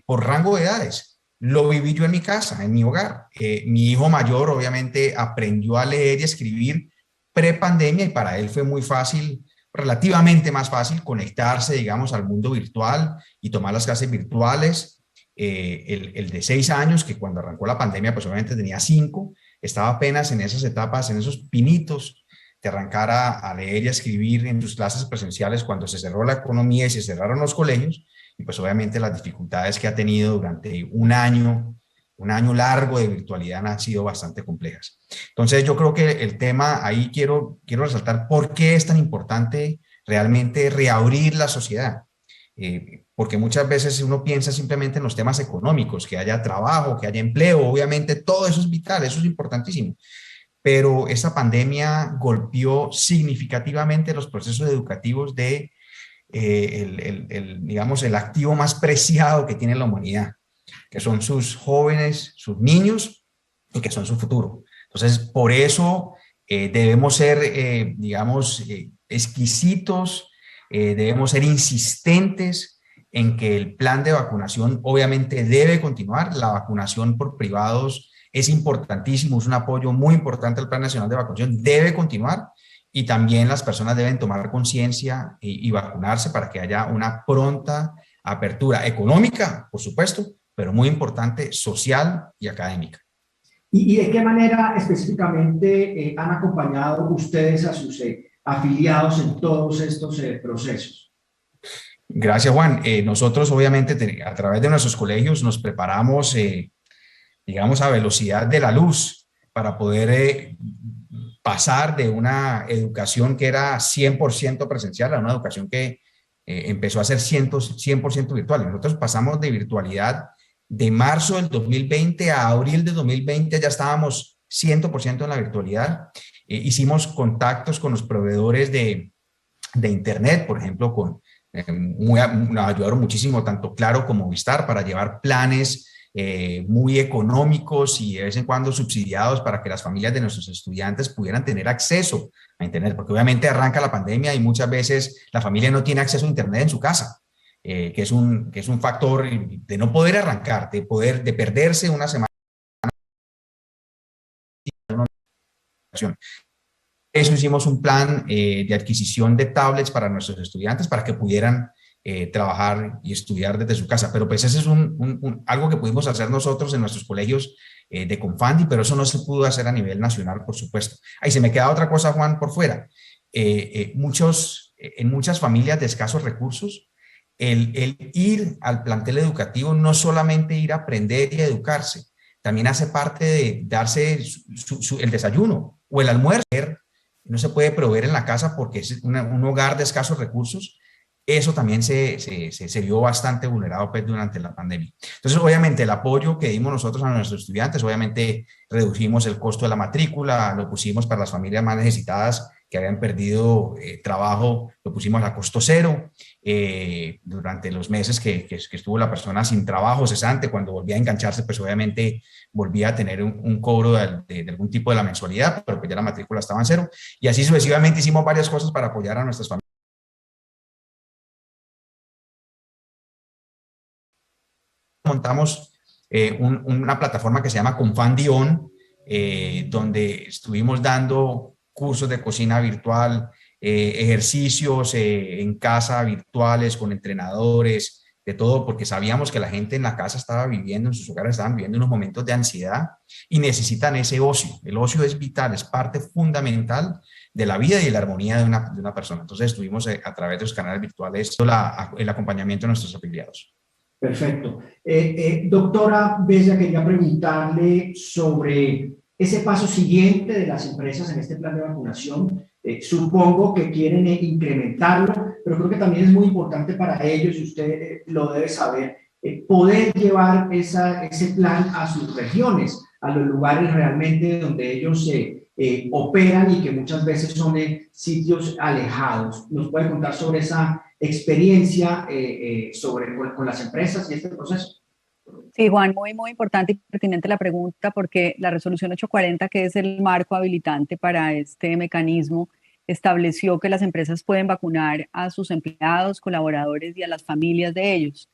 por rango de edades. Lo viví yo en mi casa, en mi hogar. Mi hijo mayor obviamente aprendió a leer y escribir pre-pandemia y para él fue muy fácil, relativamente más fácil conectarse, digamos, al mundo virtual y tomar las clases virtuales. El de 6 años, que cuando arrancó la pandemia, pues obviamente tenía 5, estaba apenas en esas etapas, en esos pinitos de arrancar a leer y a escribir en sus clases presenciales cuando se cerró la economía y se cerraron los colegios, y pues obviamente las dificultades que ha tenido durante un año largo de virtualidad han sido bastante complejas. Entonces yo creo que el tema, ahí quiero resaltar por qué es tan importante realmente reabrir la sociedad. Porque muchas veces uno piensa simplemente en los temas económicos, que haya trabajo, que haya empleo, obviamente todo eso es vital, eso es importantísimo, pero esa pandemia golpeó significativamente los procesos educativos de, digamos, el activo más preciado que tiene la humanidad, que son sus jóvenes, sus niños, y que son su futuro. Entonces, por eso debemos ser, digamos, exquisitos, debemos ser insistentes en que el plan de vacunación obviamente debe continuar. La vacunación por privados es importantísimo, es un apoyo muy importante al Plan Nacional de Vacunación, debe continuar, y también las personas deben tomar conciencia y vacunarse para que haya una pronta apertura económica, por supuesto, pero muy importante, social y académica. ¿Y de qué manera específicamente han acompañado ustedes a sus afiliados en todos estos procesos? Gracias, Juan. Nosotros obviamente a través de nuestros colegios nos preparamos, digamos, a velocidad de la luz para poder pasar de una educación que era 100% presencial a una educación que empezó a ser 100% virtual. Nosotros pasamos de virtualidad de marzo del 2020 a abril de 2020, ya estábamos 100% en la virtualidad. Hicimos contactos con los proveedores de Internet, por ejemplo, nos ayudaron muchísimo tanto Claro como Movistar para llevar planes muy económicos y de vez en cuando subsidiados para que las familias de nuestros estudiantes pudieran tener acceso a Internet, porque obviamente arranca la pandemia y muchas veces la familia no tiene acceso a Internet en su casa, que es un factor de no poder arrancar, de perderse una semana. Eso hicimos un plan de adquisición de tablets para nuestros estudiantes para que pudieran trabajar y estudiar desde su casa. Pero pues ese es algo que pudimos hacer nosotros en nuestros colegios de Confandi, pero eso no se pudo hacer a nivel nacional, por supuesto. Ahí se me queda otra cosa, Juan, por fuera. En muchas familias de escasos recursos, el ir al plantel educativo no solamente ir a aprender y a educarse, también hace parte de darse el desayuno o el almuerzo. No se puede proveer en la casa porque es un hogar de escasos recursos. Eso también se vio bastante vulnerado pues, durante la pandemia. Entonces, obviamente, el apoyo que dimos nosotros a nuestros estudiantes, obviamente redujimos el costo de la matrícula, lo pusimos para las familias más necesitadas que habían perdido trabajo, lo pusimos a costo cero. Durante los meses que estuvo la persona sin trabajo, cesante, cuando volvía a engancharse, pues obviamente volvía a tener un cobro de algún tipo de la mensualidad, pero pues ya la matrícula estaba en cero. Y así sucesivamente hicimos varias cosas para apoyar a nuestras familias. montamos una plataforma que se llama Confandion, donde estuvimos dando cursos de cocina virtual, ejercicios en casa virtuales con entrenadores, de todo, porque sabíamos que la gente en la casa estaba viviendo, en sus hogares estaban viviendo unos momentos de ansiedad y necesitan ese ocio. El ocio es vital, es parte fundamental de la vida y de la armonía de una persona. Entonces estuvimos a través de los canales virtuales el acompañamiento de nuestros afiliados. Perfecto. Doctora Bella, quería preguntarle sobre ese paso siguiente de las empresas en este plan de vacunación. Supongo que quieren incrementarlo, pero creo que también es muy importante para ellos, y usted lo debe saber, poder llevar ese plan a sus regiones, a los lugares realmente donde ellos operan y que muchas veces son sitios alejados. ¿Nos puede contar sobre esa experiencia con las empresas y este proceso? Sí, Juan, muy importante y pertinente la pregunta, porque la resolución 840, que es el marco habilitante para este mecanismo, estableció que las empresas pueden vacunar a sus empleados, colaboradores y a las familias de ellos.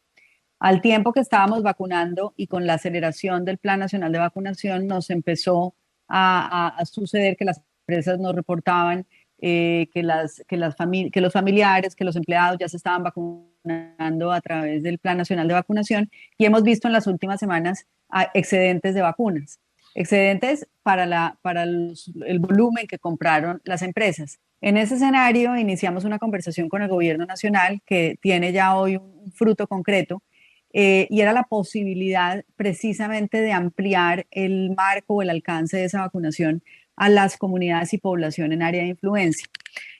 Al tiempo que estábamos vacunando y con la aceleración del Plan Nacional de Vacunación, nos empezó a suceder que las empresas nos reportaban que los familiares, que los empleados ya se estaban vacunando a través del Plan Nacional de Vacunación, y hemos visto en las últimas semanas excedentes de vacunas, excedentes para el volumen que compraron las empresas. En ese escenario iniciamos una conversación con el gobierno nacional que tiene ya hoy un fruto concreto, y era la posibilidad precisamente de ampliar el marco o el alcance de esa vacunación a las comunidades y población en área de influencia.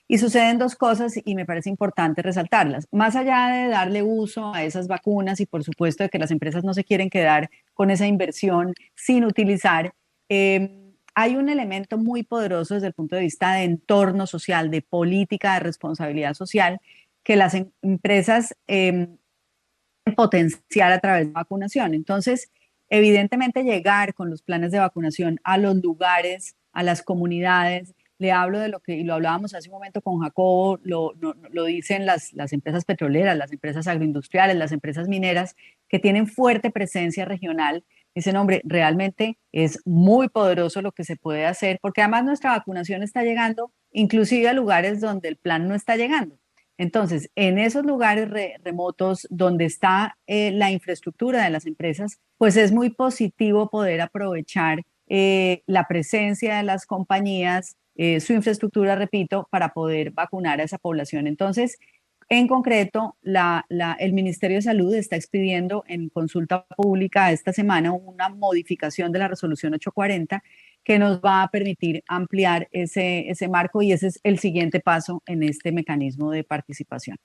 Y suceden dos cosas y me parece importante resaltarlas. Más allá de darle uso a esas vacunas y por supuesto de que las empresas no se quieren quedar con esa inversión sin utilizar, hay un elemento muy poderoso desde el punto de vista de entorno social, de política de responsabilidad social, que las empresas potenciar a través de vacunación. Entonces, evidentemente llegar con los planes de vacunación a los lugares, a las comunidades, le hablo de lo que, y lo hablábamos hace un momento con Jacobo, lo dicen las empresas petroleras, las empresas agroindustriales, las empresas mineras, que tienen fuerte presencia regional. Dicen, hombre, realmente es muy poderoso lo que se puede hacer, porque además nuestra vacunación está llegando inclusive a lugares donde el plan no está llegando. Entonces, en esos lugares remotos donde está la infraestructura de las empresas, pues es muy positivo poder aprovechar la presencia de las compañías, su infraestructura, repito, para poder vacunar a esa población. Entonces, en concreto, el Ministerio de Salud está expidiendo en consulta pública esta semana una modificación de la resolución 840 que nos va a permitir ampliar ese marco, y ese es el siguiente paso en este mecanismo de participación.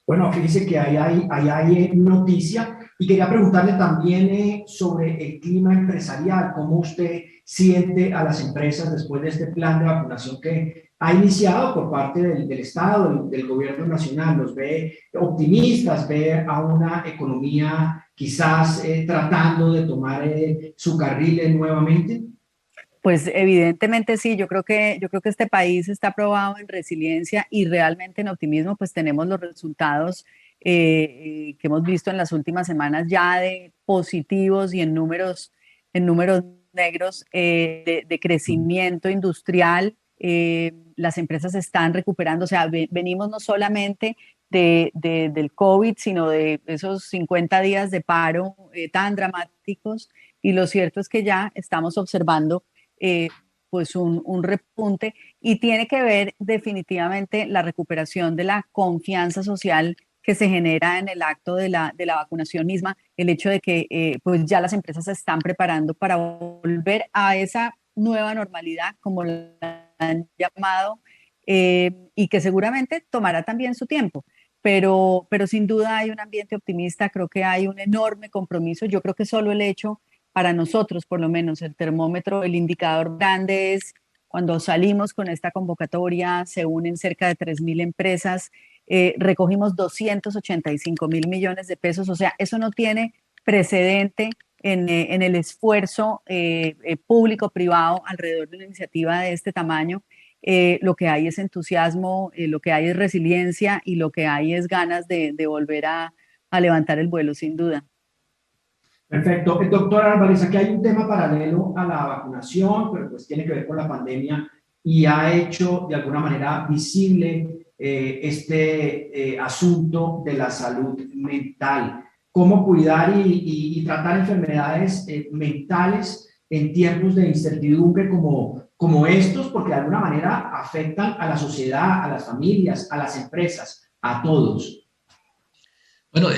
Bueno, fíjese que ahí hay noticia, y quería preguntarle también sobre el clima empresarial. ¿Cómo usted siente a las empresas después de este plan de vacunación que ha iniciado por parte del Estado, del gobierno nacional? ¿Los ve optimistas? ¿Ve a una economía quizás tratando de tomar su carril nuevamente? Pues evidentemente sí, yo creo que este país está probado en resiliencia y realmente en optimismo. Pues tenemos los resultados que hemos visto en las últimas semanas ya de positivos y en números negros de crecimiento industrial. Las empresas se están recuperando, o sea, venimos no solamente del COVID, sino de esos 50 días de paro tan dramáticos, y lo cierto es que ya estamos observando pues un repunte, y tiene que ver definitivamente la recuperación de la confianza social que se genera en el acto de la vacunación misma, el hecho de que pues ya las empresas se están preparando para volver a esa nueva normalidad, como la han llamado, y que seguramente tomará también su tiempo. Pero sin duda hay un ambiente optimista, creo que hay un enorme compromiso. Yo creo que solo el hecho, para nosotros por lo menos, el termómetro, el indicador grande es cuando salimos con esta convocatoria, se unen cerca de 3.000 empresas, recogimos 285.000 millones de pesos, o sea, eso no tiene precedente en el esfuerzo público-privado alrededor de una iniciativa de este tamaño. Lo que hay es entusiasmo, lo que hay es resiliencia, y lo que hay es ganas de volver a levantar el vuelo, sin duda. Perfecto. Doctor Álvarez, aquí hay un tema paralelo a la vacunación, pero pues tiene que ver con la pandemia y ha hecho de alguna manera visible este asunto de la salud mental. Cómo cuidar y tratar enfermedades mentales en tiempos de incertidumbre como estos, porque de alguna manera afectan a la sociedad, a las familias, a las empresas, a todos. Bueno,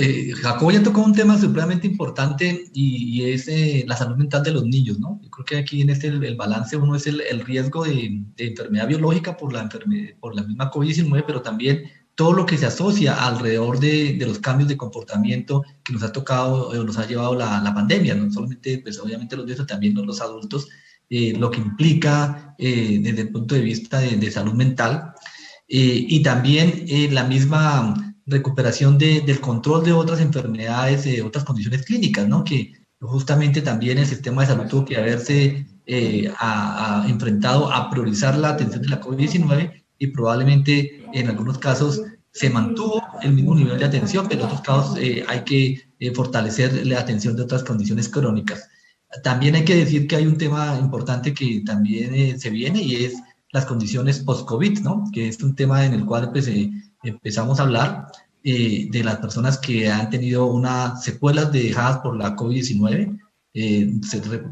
Jacobo ya tocó un tema supremamente importante y es la salud mental de los niños, ¿no? Yo creo que aquí en este el balance uno es el riesgo de enfermedad biológica por la misma COVID-19, pero también todo lo que se asocia alrededor de los cambios de comportamiento que nos ha tocado, nos ha llevado la pandemia, no solamente, pues obviamente los niños, también los adultos, lo que implica desde el punto de vista de salud mental y también la misma recuperación del control de otras enfermedades, de otras condiciones clínicas, ¿no? Que justamente también el sistema de salud tuvo que haberse enfrentado a priorizar la atención de la COVID-19 y probablemente en algunos casos se mantuvo el mismo nivel de atención, pero en otros casos hay que fortalecer la atención de otras condiciones crónicas. También hay que decir que hay un tema importante que también se viene y es las condiciones post-COVID, ¿no? Que es un tema en el cual pues, empezamos a hablar de las personas que han tenido unas secuelas dejadas por la COVID-19.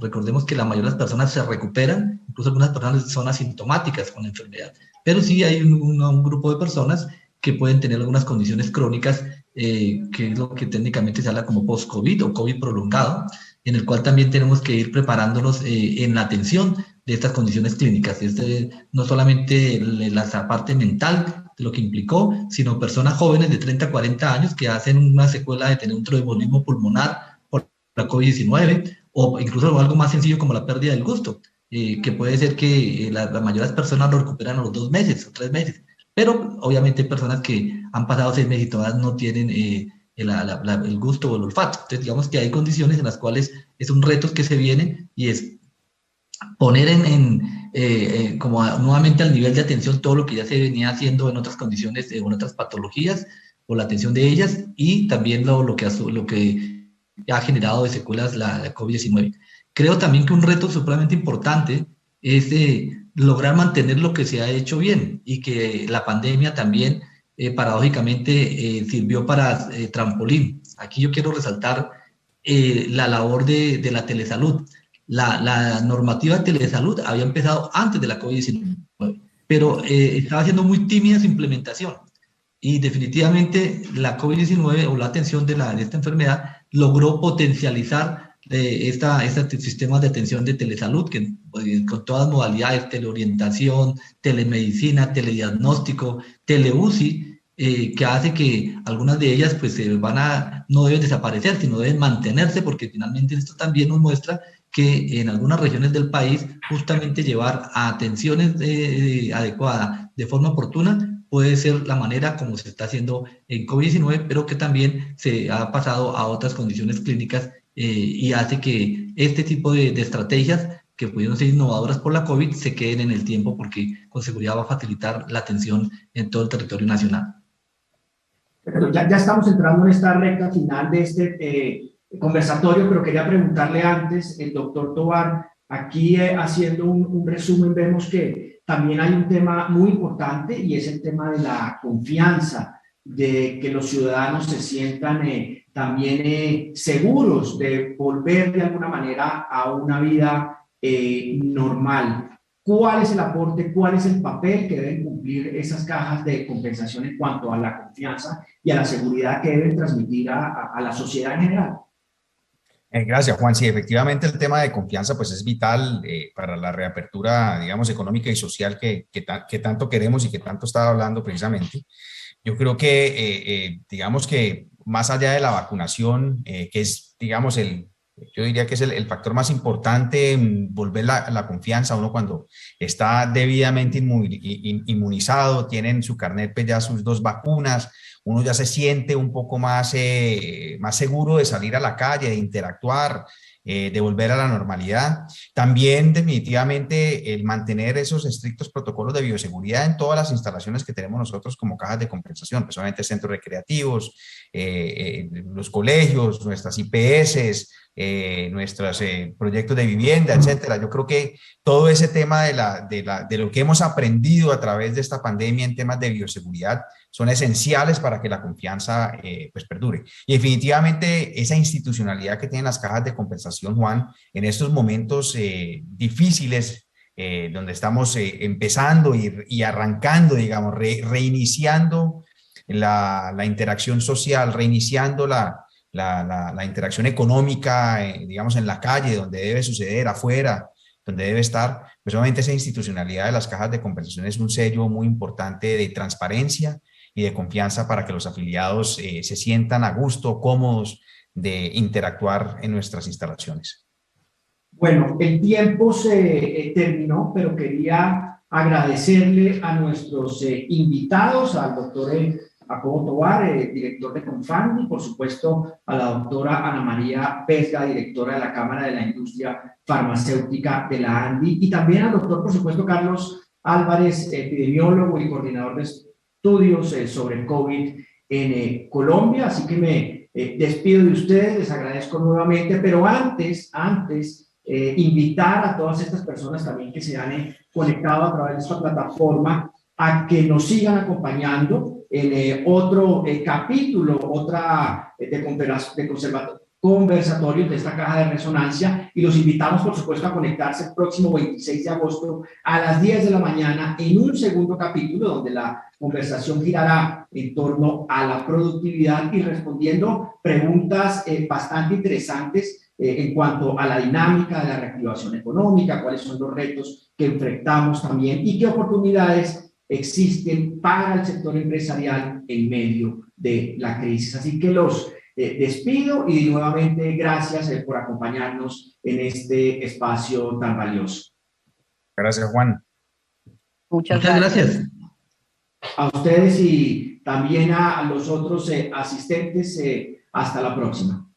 Recordemos que la mayoría de las personas se recuperan, incluso algunas personas son asintomáticas con la enfermedad, pero sí hay un grupo de personas que pueden tener algunas condiciones crónicas, que es lo que técnicamente se habla como post-COVID o COVID prolongado, en el cual también tenemos que ir preparándonos en la atención de estas condiciones clínicas. No solamente la parte mental de lo que implicó, sino personas jóvenes de 30 a 40 años que hacen una secuela de tener un tromboembolismo pulmonar por la COVID-19 o incluso algo más sencillo como la pérdida del gusto, que puede ser que la mayoría de las personas lo recuperan a los 2 meses o 3 meses, pero obviamente hay personas que han pasado 6 meses y todavía no tienen el gusto o el olfato. Entonces digamos que hay condiciones en las cuales es un reto que se viene y es poner como nuevamente al nivel de atención todo lo que ya se venía haciendo en otras condiciones, en otras patologías, o la atención de ellas, y también lo que ha generado de secuelas la COVID-19. Creo también que un reto supremamente importante es lograr mantener lo que se ha hecho bien, y que la pandemia también, paradójicamente, sirvió para trampolín. Aquí yo quiero resaltar la labor de la telesalud. La normativa de telesalud había empezado antes de la COVID-19, pero estaba siendo muy tímida su implementación. Y definitivamente la COVID-19 o la atención de esta enfermedad logró potencializar este sistema de atención de telesalud, que con todas modalidades, teleorientación, telemedicina, telediagnóstico, teleUCI, que hace que algunas de ellas pues no deben desaparecer, sino deben mantenerse, porque finalmente esto también nos muestra que en algunas regiones del país justamente llevar a atenciones adecuadas de forma oportuna puede ser la manera como se está haciendo en COVID-19, pero que también se ha pasado a otras condiciones clínicas y hace que este tipo de estrategias que pudieron ser innovadoras por la COVID se queden en el tiempo, porque con seguridad va a facilitar la atención en todo el territorio nacional. Ya estamos entrando en esta recta final de este conversatorio, pero quería preguntarle antes, el doctor Tovar, aquí haciendo un resumen, vemos que también hay un tema muy importante y es el tema de la confianza, de que los ciudadanos se sientan también seguros de volver de alguna manera a una vida normal. ¿Cuál es el aporte, cuál es el papel que deben cumplir esas cajas de compensación en cuanto a la confianza y a la seguridad que deben transmitir a la sociedad en general? Gracias, Juan. Sí, efectivamente el tema de confianza pues es vital para la reapertura, digamos, económica y social que tanto queremos y que tanto estaba hablando precisamente. Yo creo que, digamos que más allá de la vacunación, que es, digamos, yo diría que es el factor más importante en volver la confianza a uno cuando está debidamente inmunizado, tienen su carnet pues ya sus 2 vacunas, uno ya se siente un poco más seguro de salir a la calle, de interactuar, de volver a la normalidad. También definitivamente el mantener esos estrictos protocolos de bioseguridad en todas las instalaciones que tenemos nosotros como cajas de compensación, pues obviamente centros recreativos, los colegios, nuestras IPS, nuestros proyectos de vivienda, etcétera. Yo creo que todo ese tema de lo que hemos aprendido a través de esta pandemia en temas de bioseguridad son esenciales para que la confianza pues perdure. Y definitivamente esa institucionalidad que tienen las cajas de compensación, Juan, en estos momentos difíciles, donde estamos empezando y arrancando, digamos, reiniciando la interacción social, reiniciando la interacción económica, digamos, en la calle, donde debe suceder, afuera, donde debe estar. Pues obviamente esa institucionalidad de las cajas de compensación es un sello muy importante de transparencia y de confianza para que los afiliados se sientan a gusto, cómodos de interactuar en nuestras instalaciones. Bueno, el tiempo se terminó, pero quería agradecerle a nuestros invitados, al doctor Jacobo Tovar, director de Confandi, por supuesto a la doctora Ana María Vesga, directora de la Cámara de la Industria Farmacéutica de la ANDI, y también al doctor, por supuesto, Carlos Álvarez, epidemiólogo y coordinador de estudios sobre el COVID en Colombia. Así que me despido de ustedes, les agradezco nuevamente, pero antes invitar a todas estas personas también que se han conectado a través de esta plataforma a que nos sigan acompañando en otro capítulo, conversatorios de esta caja de resonancia, y los invitamos por supuesto a conectarse el próximo 26 de agosto a las 10 de la mañana en un segundo capítulo donde la conversación girará en torno a la productividad y respondiendo preguntas bastante interesantes en cuanto a la dinámica de la reactivación económica, cuáles son los retos que enfrentamos también y qué oportunidades existen para el sector empresarial en medio de la crisis. Así que los despido y nuevamente gracias por acompañarnos en este espacio tan valioso. Gracias, Juan. Muchas gracias. A ustedes y también a los otros asistentes. Hasta la próxima.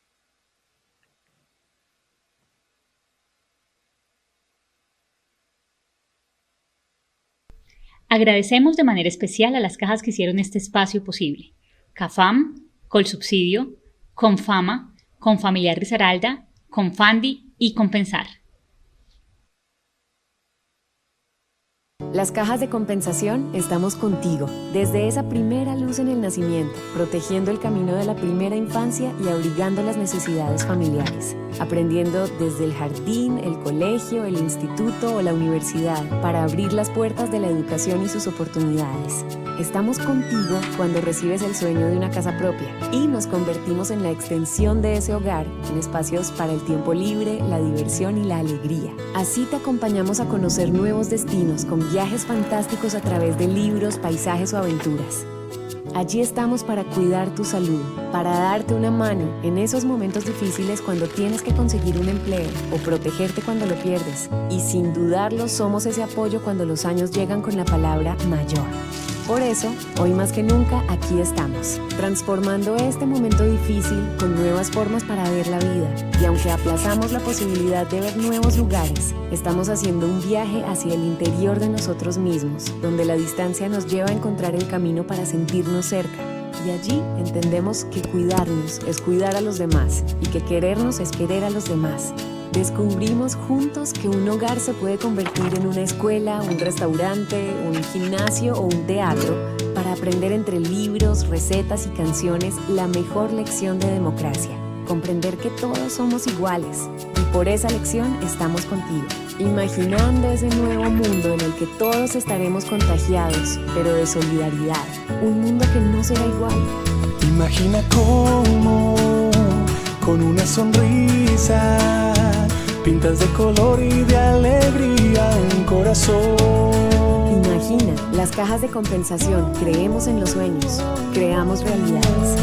Agradecemos de manera especial a las cajas que hicieron este espacio posible: CAFAM, Colsubsidio, Confama, Confamiliar Risaralda, Confandi y Compensar. Las cajas de compensación estamos contigo, desde esa primera luz en el nacimiento, protegiendo el camino de la primera infancia y abrigando las necesidades familiares, aprendiendo desde el jardín, el colegio, el instituto o la universidad para abrir las puertas de la educación y sus oportunidades. Estamos contigo cuando recibes el sueño de una casa propia y nos convertimos en la extensión de ese hogar, en espacios para el tiempo libre, la diversión y la alegría. Así te acompañamos a conocer nuevos destinos con viajes fantásticos a través de libros, paisajes o aventuras. Allí estamos para cuidar tu salud, para darte una mano en esos momentos difíciles cuando tienes que conseguir un empleo o protegerte cuando lo pierdes. Y sin dudarlo, somos ese apoyo cuando los años llegan con la palabra mayor. Por eso, hoy más que nunca, aquí estamos, transformando este momento difícil con nuevas formas para ver la vida. Y aunque aplazamos la posibilidad de ver nuevos lugares, estamos haciendo un viaje hacia el interior de nosotros mismos, donde la distancia nos lleva a encontrar el camino para sentirnos cerca. Y allí entendemos que cuidarnos es cuidar a los demás y que querernos es querer a los demás. Descubrimos juntos que un hogar se puede convertir en una escuela, un restaurante, un gimnasio o un teatro para aprender entre libros, recetas y canciones la mejor lección de democracia. Comprender que todos somos iguales y por esa lección estamos contigo. Imaginando ese nuevo mundo en el que todos estaremos contagiados, pero de solidaridad. Un mundo que no será igual. Imagina cómo, con una sonrisa, pintas de color y de alegría un corazón. Imagina, las cajas de compensación. Creemos en los sueños, creamos realidades.